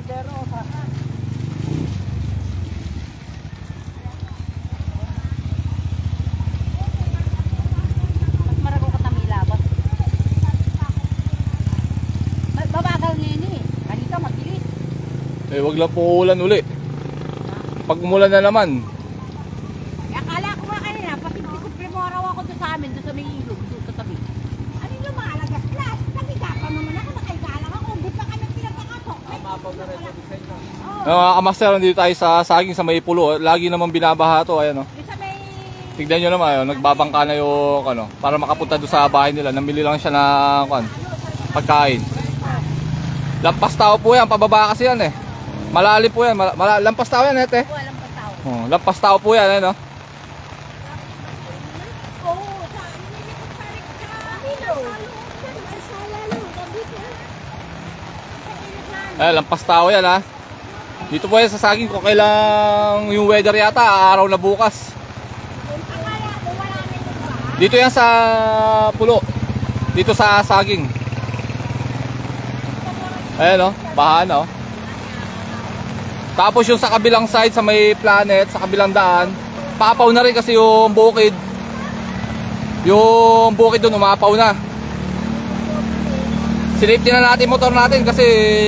kaldero. Mas marago ka tamilabot. Babagal ngayon eh. Kanina mabilis. Eh, wag lang po ulan uli. Pag umulan na naman, Akala ko nga kanina, pati primo araw ako doon sa amin, doon sa may ilog, doon sa tabi. Ano yung lumalagas? Plus, nagigapan naman ako, nakaigalang ako, hindi pa kami pinagkakatok. Mapaw na rin sa design. mga kamaster, nandito tayo sa saging sa may pulo. Lagi naman binabaha to, ayan o. Doon sa may... Tignan nyo naman, ayun, nagbabangka na yung ano, para makapunta doon sa bahay nila. Namili lang siya ng pagkain. Lampas tao po yan, pababa kasi yan eh. Malalim po yan, lampas tao yan ete. Walang pataw. Oh, lampas tao po yan, ano? Oo, sa nilipat pa rin sa ilaw. Sa lalo, dito. Eh, lampas tao yan ha. Dito po yan sa saging kung kailang yung weather yata, araw na bukas. Akala ko wala na yung bahay. Dito yan sa pulo. Dito sa saging. Ayan o, baha na o. Tapos yung sa kabilang side, sa may planet, sa kabilang daan, papaw na rin kasi yung bukid. Yung bukid doon, umapaw na. Sinafety na natin motor natin kasi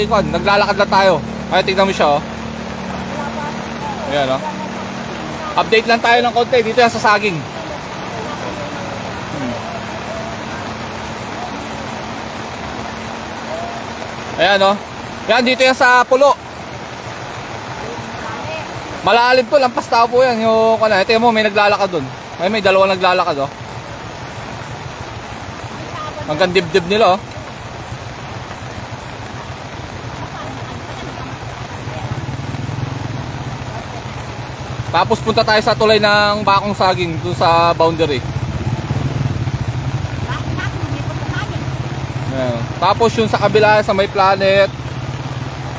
naglalakad lang tayo. Kaya tignan mo siya oh. Ayan oh. Update lang tayo ng konti. Dito yan sa saging. Ayan oh. Yan, dito yan sa pulo. Malalim to, lampas tao po yan. Yung ito mo, may naglalakad doon. Ay, may dalawang naglalakad oh. Hanggang dibdib nila oh. Tapos punta tayo sa tulay ng Bakong Saging doon sa boundary. Ayan. Tapos yung sa kabila sa may planet.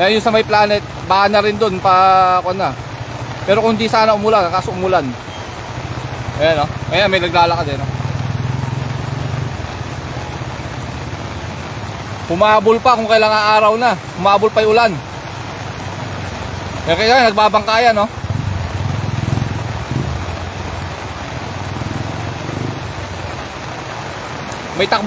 Ayan yung sa may planet, baka na rin doon pa na. Pero kung di sana umulan, kaso umulan. Ayan o. Ayan may naglalakad eh no. Humabol pa kung kailangan araw na. Humabol pa yung ulan. Kaya nagbabangkayan no. May takbo